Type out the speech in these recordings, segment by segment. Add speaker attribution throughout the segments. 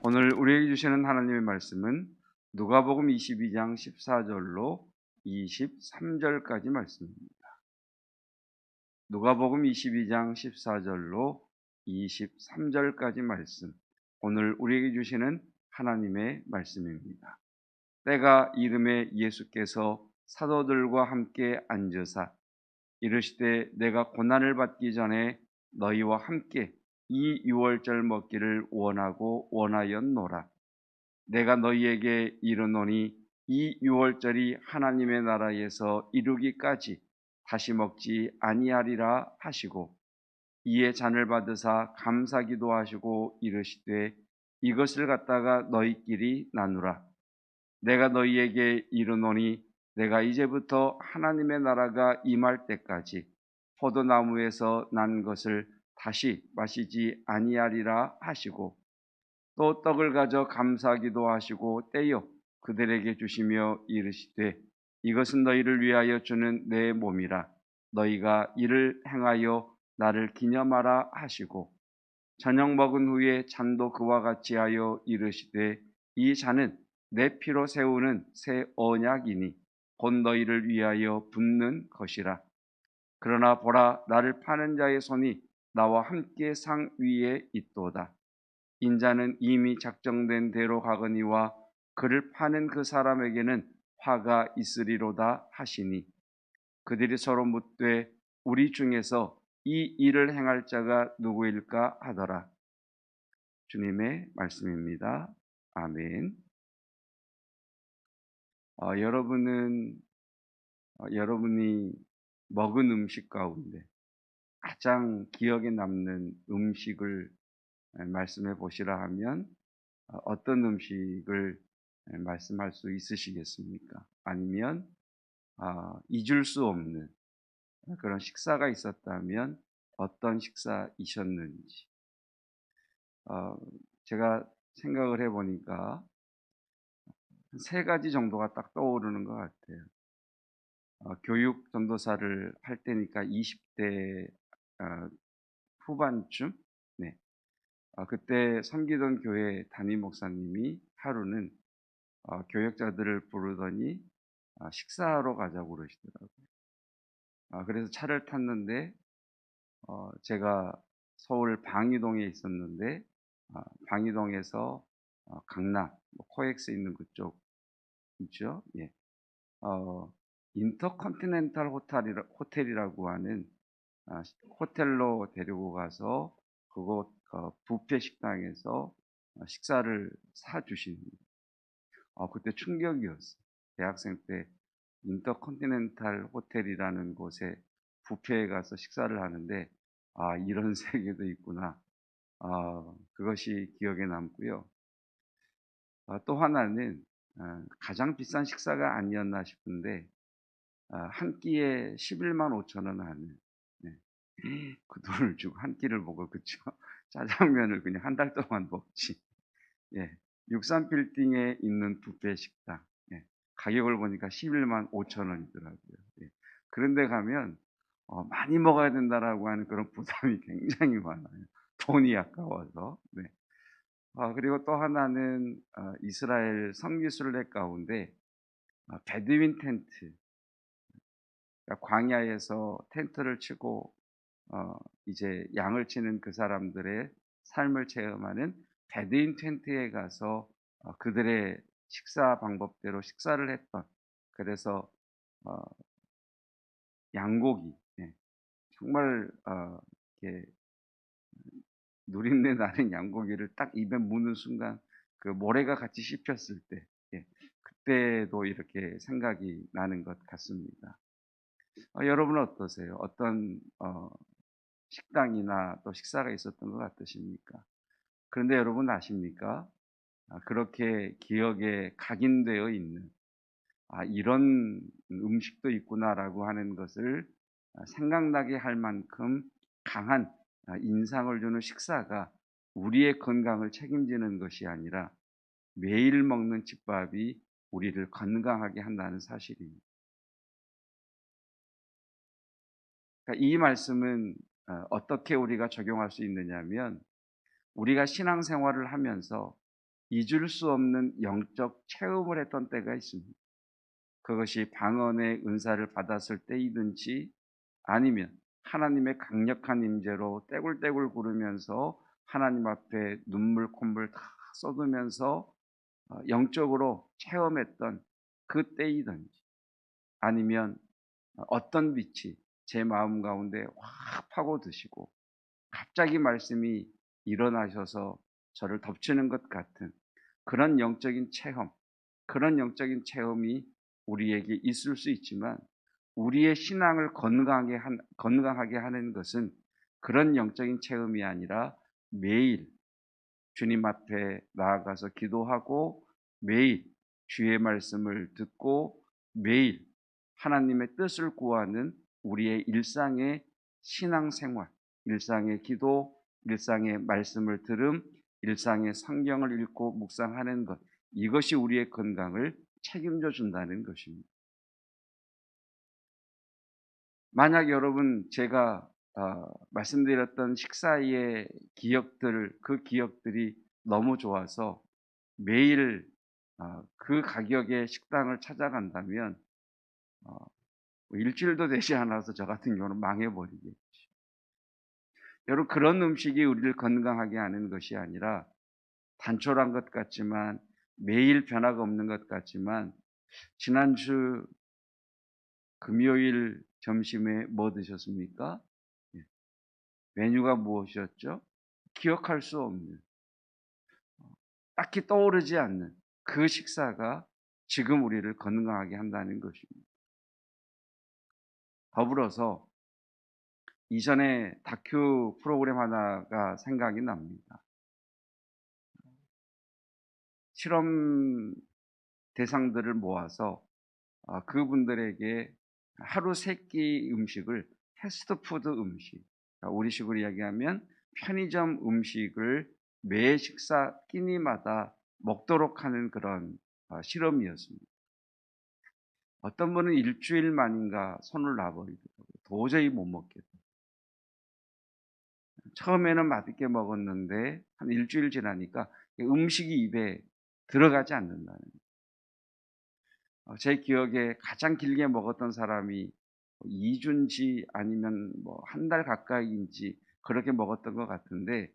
Speaker 1: 오늘 우리에게 주시는 하나님의 말씀은 누가복음 22장 14절로 23절까지 말씀입니다. 누가복음 22장 14절로 23절까지 말씀, 오늘 우리에게 주시는 하나님의 말씀입니다. 때가 이름에 예수께서 사도들과 함께 앉으사 이르시되 내가 고난을 받기 전에 너희와 함께 이 유월절 먹기를 원하고 원하였노라. 내가 너희에게 이르노니 이 유월절이 하나님의 나라에서 이루기까지 다시 먹지 아니하리라 하시고, 이에 잔을 받으사 감사기도 하시고 이르시되 이것을 갖다가 너희끼리 나누라. 내가 너희에게 이르노니 내가 이제부터 하나님의 나라가 임할 때까지 포도나무에서 난 것을 다시 마시지 아니하리라 하시고, 또 떡을 가져 감사하기도 하시고 떼어 그들에게 주시며 이르시되 이것은 너희를 위하여 주는 내 몸이라. 너희가 이를 행하여 나를 기념하라 하시고, 저녁 먹은 후에 잔도 그와 같이 하여 이르시되 이 잔은 내 피로 세우는 새 언약이니 곧 너희를 위하여 붓는 것이라. 그러나 보라, 나를 파는 자의 손이 나와 함께 상 위에 있도다. 인자는 이미 작정된 대로 가거니와 그를 파는 그 사람에게는 화가 있으리로다 하시니, 그들이 서로 묻되 우리 중에서 이 일을 행할 자가 누구일까 하더라. 주님의 말씀입니다. 아멘. 여러분이 먹은 음식 가운데 가장 기억에 남는 음식을 말씀해 보시라 하면 어떤 음식을 말씀할 수 있으시겠습니까? 아니면 잊을 수 없는 그런 식사가 있었다면 어떤 식사이셨는지. 제가 생각을 해보니까 세 가지 정도가 딱 떠오르는 것 같아요. 교육 전도사를 할 때니까 20대 후반쯤, 네. 그때 섬기던 교회 담임 목사님이 하루는 교역자들을 부르더니 식사하러 가자고 그러시더라고요. 그래서 차를 탔는데 제가 서울 방이동에 있었는데 방이동에서 강남, 코엑스 있는 그쪽 있죠. 예. 인터컨티넨탈 호텔이라고 하는 호텔로 데리고 가서 그곳 뷔페 식당에서 식사를 사주신, 그때 충격이었어요. 대학생 때 인터컨티넨탈 호텔이라는 곳에 뷔페에 가서 식사를 하는데 이런 세계도 있구나. 그것이 기억에 남고요. 또 하나는 가장 비싼 식사가 아니었나 싶은데 한 끼에 11만 5천 원 하는, 네. 그 돈을 주고 한 끼를 먹어, 그쵸? 짜장면을 그냥 한 달 동안 먹지. 예. 63빌딩에 있는 뷔페 식당. 예. 가격을 보니까 11만 5천 원이더라고요. 예. 그런데 가면 많이 먹어야 된다라고 하는 그런 부담이 굉장히 많아요. 돈이 아까워서. 네. 그리고 또 하나는 이스라엘 성기순례 가운데 베두인 텐트, 그러니까 광야에서 텐트를 치고 이제 양을 치는 그 사람들의 삶을 체험하는 베두인 텐트에 가서 그들의 식사 방법대로 식사를 했던, 그래서 어, 양고기, 예, 정말 이렇게 누린내 나는 양고기를 딱 입에 무는 순간 그 모래가 같이 씹혔을 때, 예, 그때도 이렇게 생각이 나는 것 같습니다. 여러분은 어떠세요? 어떤 식당이나 또 식사가 있었던 것 같으십니까? 그런데 여러분 아십니까? 그렇게 기억에 각인되어 있는 이런 음식도 있구나라고 하는 것을 생각나게 할 만큼 강한 인상을 주는 식사가 우리의 건강을 책임지는 것이 아니라 매일 먹는 집밥이 우리를 건강하게 한다는 사실입니다. 그러니까 이 말씀은 어떻게 우리가 적용할 수 있느냐면, 우리가 신앙생활을 하면서 잊을 수 없는 영적 체험을 했던 때가 있습니다. 그것이 방언의 은사를 받았을 때이든지 아니면 하나님의 강력한 임재로 떼굴떼굴 구르면서 하나님 앞에 눈물 콧물 다 쏟으면서 영적으로 체험했던 그때이든지 아니면 어떤 빛이 제 마음 가운데 확 파고드시고 갑자기 말씀이 일어나셔서 저를 덮치는 것 같은 그런 영적인 체험, 그런 영적인 체험이 우리에게 있을 수 있지만 우리의 신앙을 건강하게 하는 것은 그런 영적인 체험이 아니라 매일 주님 앞에 나아가서 기도하고 매일 주의 말씀을 듣고 매일 하나님의 뜻을 구하는 우리의 일상의 신앙생활, 일상의 기도, 일상의 말씀을 들음, 일상의 성경을 읽고 묵상하는 것, 이것이 우리의 건강을 책임져 준다는 것입니다. 만약 여러분 제가 말씀드렸던 식사의 기억들, 그 기억들이 너무 좋아서 매일 그 가격의 식당을 찾아간다면 일주일도 되지 않아서 저 같은 경우는 망해버리겠죠. 여러분 그런 음식이 우리를 건강하게 하는 것이 아니라 단촐한 것 같지만 매일 변화가 없는 것 같지만 지난주 금요일 점심에 뭐 드셨습니까? 예, 메뉴가 무엇이었죠? 기억할 수 없는, 딱히 떠오르지 않는 그 식사가 지금 우리를 건강하게 한다는 것입니다. 더불어서 이전에 다큐 프로그램 하나가 생각이 납니다. 실험 대상들을 모아서 그분들에게 하루 3끼 음식을 패스트푸드 음식, 그러니까 우리식으로 이야기하면 편의점 음식을 매 식사 끼니마다 먹도록 하는 그런 실험이었습니다. 어떤 분은 일주일 만인가 손을 놔버리더라고요. 도저히 못 먹겠다. 처음에는 맛있게 먹었는데 한 일주일 지나니까 음식이 입에 들어가지 않는다는 제 기억에 가장 길게 먹었던 사람이 2주인지 아니면 뭐 한 달 가까이인지 그렇게 먹었던 것 같은데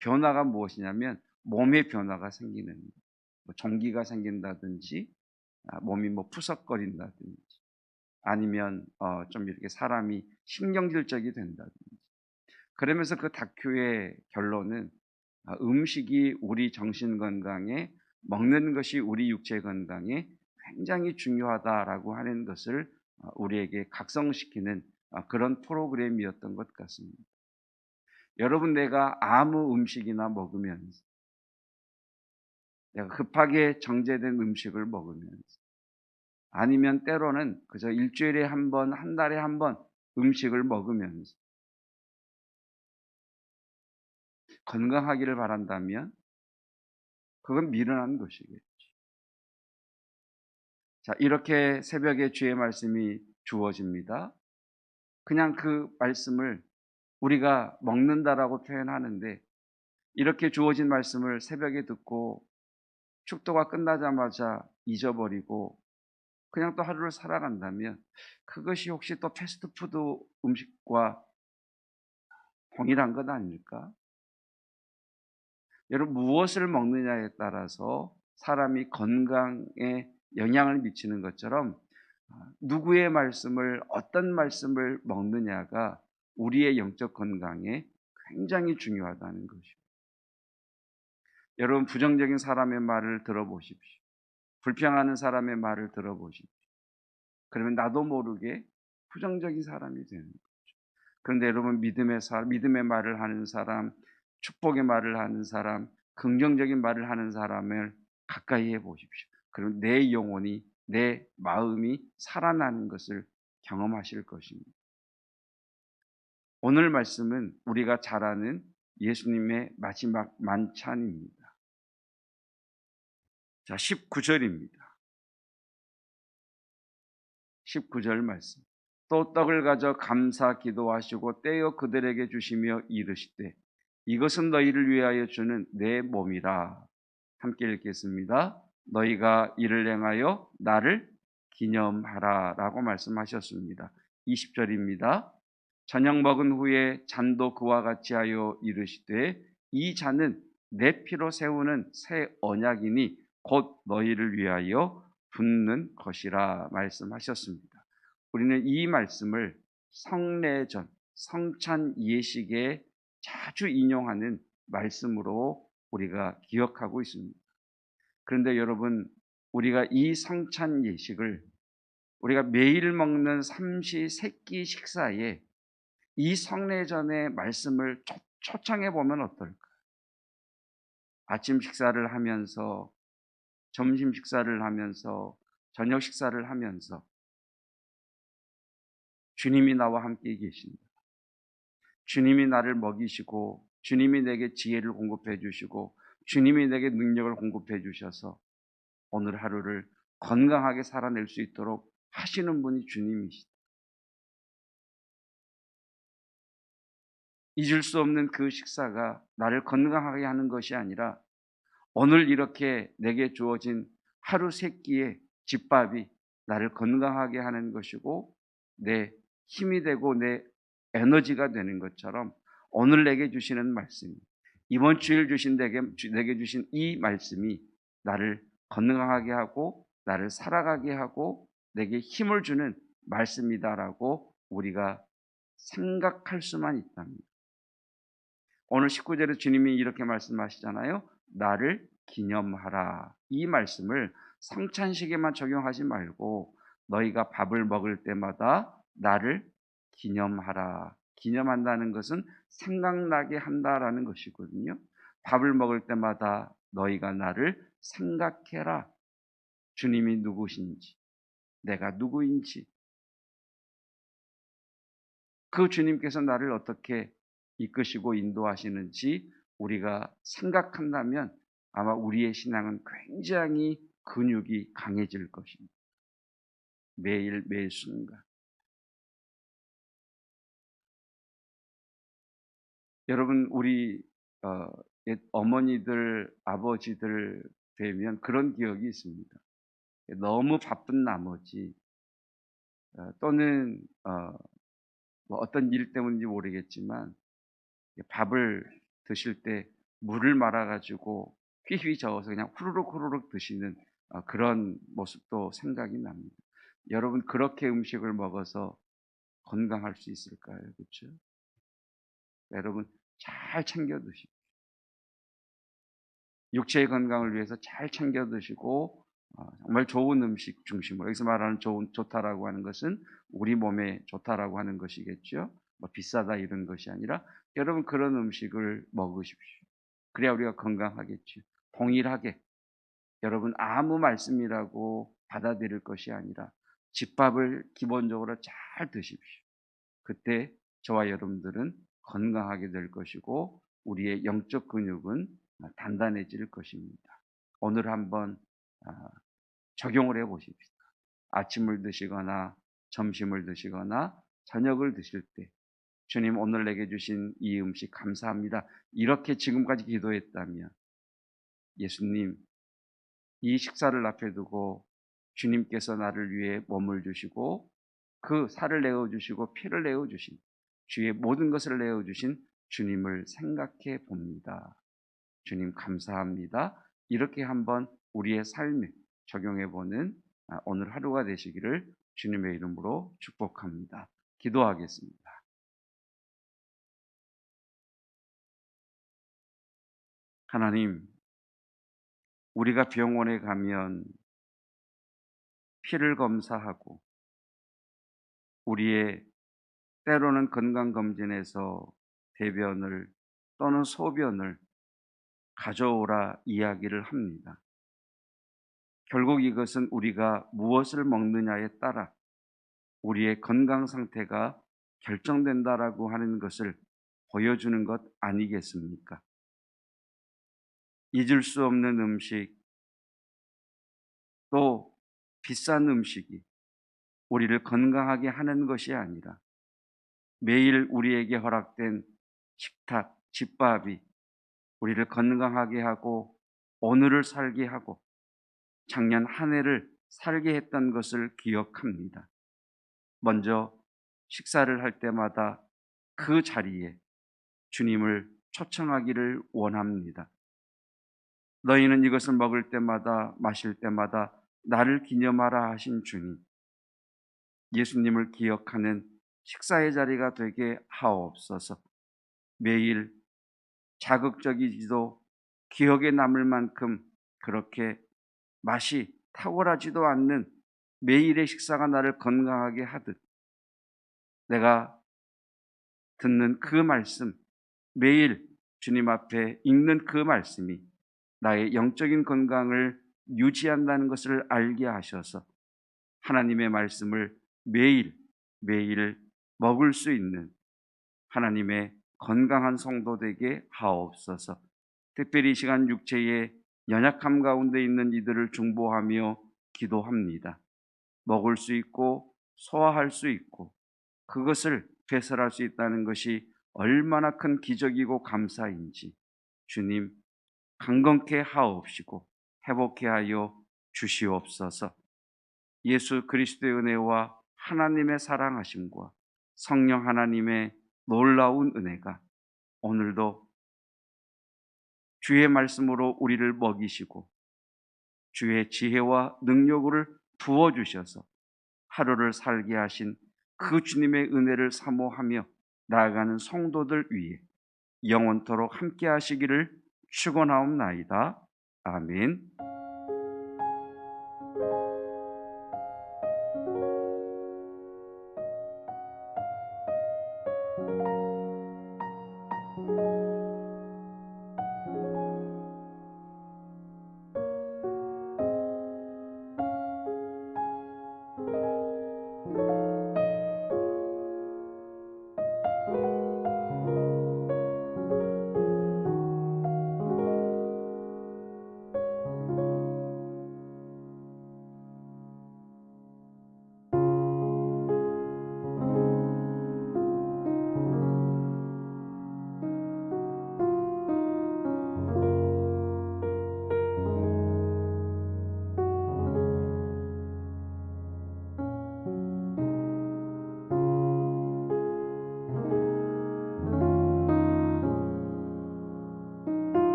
Speaker 1: 변화가 무엇이냐면 몸에 변화가 생기는 뭐 종기가 생긴다든지 몸이 뭐 푸석거린다든지 아니면 좀 이렇게 사람이 신경질적이 된다든지 그러면서 그 다큐의 결론은 음식이 우리 정신 건강에 먹는 것이 우리 육체 건강에 굉장히 중요하다라고 하는 것을 우리에게 각성시키는 그런 프로그램이었던 것 같습니다. 여러분 내가 아무 음식이나 먹으면서 내가 급하게 정제된 음식을 먹으면서 아니면 때로는 그저 일주일에 한 번, 한 달에 한 번 음식을 먹으면서 건강하기를 바란다면 그건 미련한 것이겠죠. 자, 이렇게 새벽에 주의 말씀이 주어집니다. 그냥 그 말씀을 우리가 먹는다라고 표현하는데 이렇게 주어진 말씀을 새벽에 듣고 축도가 끝나자마자 잊어버리고 그냥 또 하루를 살아간다면 그것이 혹시 또 패스트푸드 음식과 동일한 것 아닐까? 여러분 무엇을 먹느냐에 따라서 사람이 건강에 영향을 미치는 것처럼 누구의 말씀을 어떤 말씀을 먹느냐가 우리의 영적 건강에 굉장히 중요하다는 것이죠. 여러분 부정적인 사람의 말을 들어보십시오. 불평하는 사람의 말을 들어보십시오. 그러면 나도 모르게 부정적인 사람이 되는 거예요. 그런데 여러분 믿음의 말을 하는 사람, 축복의 말을 하는 사람, 긍정적인 말을 하는 사람을 가까이 해 보십시오. 그럼 내 영혼이, 내 마음이 살아나는 것을 경험하실 것입니다. 오늘 말씀은 우리가 잘 아는 예수님의 마지막 만찬입니다. 자, 19절입니다. 19절 말씀. 또 떡을 가져 감사 기도하시고 떼어 그들에게 주시며 이르시되 이것은 너희를 위하여 주는 내 몸이라. 함께 읽겠습니다. 너희가 이를 행하여 나를 기념하라 라고 말씀하셨습니다. 20절입니다. 저녁 먹은 후에 잔도 그와 같이 하여 이르시되 이 잔은 내 피로 세우는 새 언약이니 곧 너희를 위하여 붓는 것이라 말씀하셨습니다. 우리는 이 말씀을 성례전, 성찬 예식에 자주 인용하는 말씀으로 우리가 기억하고 있습니다. 그런데 여러분, 우리가 이 성찬 예식을 우리가 매일 먹는 삼시 세끼 식사에 이 성례전의 말씀을 초청해 보면 어떨까? 아침 식사를 하면서, 점심 식사를 하면서, 저녁 식사를 하면서 주님이 나와 함께 계신다. 주님이 나를 먹이시고 주님이 내게 지혜를 공급해 주시고 주님이 내게 능력을 공급해 주셔서 오늘 하루를 건강하게 살아낼 수 있도록 하시는 분이 주님이시다. 잊을 수 없는 그 식사가 나를 건강하게 하는 것이 아니라 오늘 이렇게 내게 주어진 하루 세 끼의 집밥이 나를 건강하게 하는 것이고 내 힘이 되고 내 에너지가 되는 것처럼 오늘 내게 주시는 말씀이, 이번 주일 내게 주신 이 말씀이 나를 건강하게 하고 나를 살아가게 하고 내게 힘을 주는 말씀이다라고 우리가 생각할 수만 있다면, 오늘 19절에 주님이 이렇게 말씀하시잖아요. 나를 기념하라. 이 말씀을 성찬식에만 적용하지 말고 너희가 밥을 먹을 때마다 나를 기념하라. 기념한다는 것은 생각나게 한다라는 것이거든요. 밥을 먹을 때마다 너희가 나를 생각해라. 주님이 누구신지, 내가 누구인지, 그 주님께서 나를 어떻게 이끄시고 인도하시는지 우리가 생각한다면 아마 우리의 신앙은 굉장히 근육이 강해질 것입니다. 매일 매일 순간. 여러분, 우리 옛 어머니들, 아버지들 되면 그런 기억이 있습니다. 너무 바쁜 나머지 또는 뭐 어떤 일 때문인지 모르겠지만 밥을 드실 때 물을 말아 가지고 휘휘 저어서 그냥 후루룩 후루룩 드시는 그런 모습도 생각이 납니다. 여러분, 그렇게 음식을 먹어서 건강할 수 있을까요? 그렇죠? 여러분, 잘 챙겨 드시고 육체의 건강을 위해서 잘 챙겨 드시고 정말 좋은 음식 중심으로, 여기서 말하는 좋다라고 하는 것은 우리 몸에 좋다라고 하는 것이겠죠. 뭐 비싸다 이런 것이 아니라 여러분 그런 음식을 먹으십시오. 그래야 우리가 건강하겠죠. 동일하게 여러분 아무 말씀이라고 받아들일 것이 아니라 집밥을 기본적으로 잘 드십시오. 그때 저와 여러분들은 건강하게 될 것이고 우리의 영적 근육은 단단해질 것입니다. 오늘 한번 적용을 해 보십시다. 아침을 드시거나 점심을 드시거나 저녁을 드실 때 주님, 오늘 내게 주신 이 음식 감사합니다. 이렇게 지금까지 기도했다면 예수님, 이 식사를 앞에 두고 주님께서 나를 위해 몸을 주시고 그 살을 내어 주시고 피를 내어 주신 주의 모든 것을 내어 주신 주님을 생각해 봅니다. 주님 감사합니다. 이렇게 한번 우리의 삶에 적용해 보는 오늘 하루가 되시기를 주님의 이름으로 축복합니다. 기도하겠습니다. 하나님, 우리가 병원에 가면 피를 검사하고 우리의 때로는 건강검진에서 대변을 또는 소변을 가져오라 이야기를 합니다. 결국 이것은 우리가 무엇을 먹느냐에 따라 우리의 건강 상태가 결정된다라고 하는 것을 보여주는 것 아니겠습니까? 잊을 수 없는 음식, 또 비싼 음식이 우리를 건강하게 하는 것이 아니라 매일 우리에게 허락된 식탁, 집밥이 우리를 건강하게 하고 오늘을 살게 하고 작년 한 해를 살게 했던 것을 기억합니다. 먼저 식사를 할 때마다 그 자리에 주님을 초청하기를 원합니다. 너희는 이것을 먹을 때마다 마실 때마다 나를 기념하라 하신 주님, 예수님을 기억하는 식사의 자리가 되게 하옵소서. 매일 자극적이지도 기억에 남을 만큼 그렇게 맛이 탁월하지도 않는 매일의 식사가 나를 건강하게 하듯, 내가 듣는 그 말씀, 매일 주님 앞에 읽는 그 말씀이 나의 영적인 건강을 유지한다는 것을 알게 하셔서 하나님의 말씀을 매일 매일 먹을 수 있는 하나님의 건강한 성도 되게 하옵소서. 특별히 이 시간 육체의 연약함 가운데 있는 이들을 중보하며 기도합니다. 먹을 수 있고 소화할 수 있고 그것을 배설할 수 있다는 것이 얼마나 큰 기적이고 감사인지 주님 강건케 하옵시고 회복케 하여 주시옵소서. 예수 그리스도의 은혜와 하나님의 사랑하심과 성령 하나님의 놀라운 은혜가 오늘도 주의 말씀으로 우리를 먹이시고 주의 지혜와 능력을 부어주셔서 하루를 살게 하신 그 주님의 은혜를 사모하며 나아가는 성도들 위해 영원토록 함께 하시기를 축원하옵나이다. 아멘.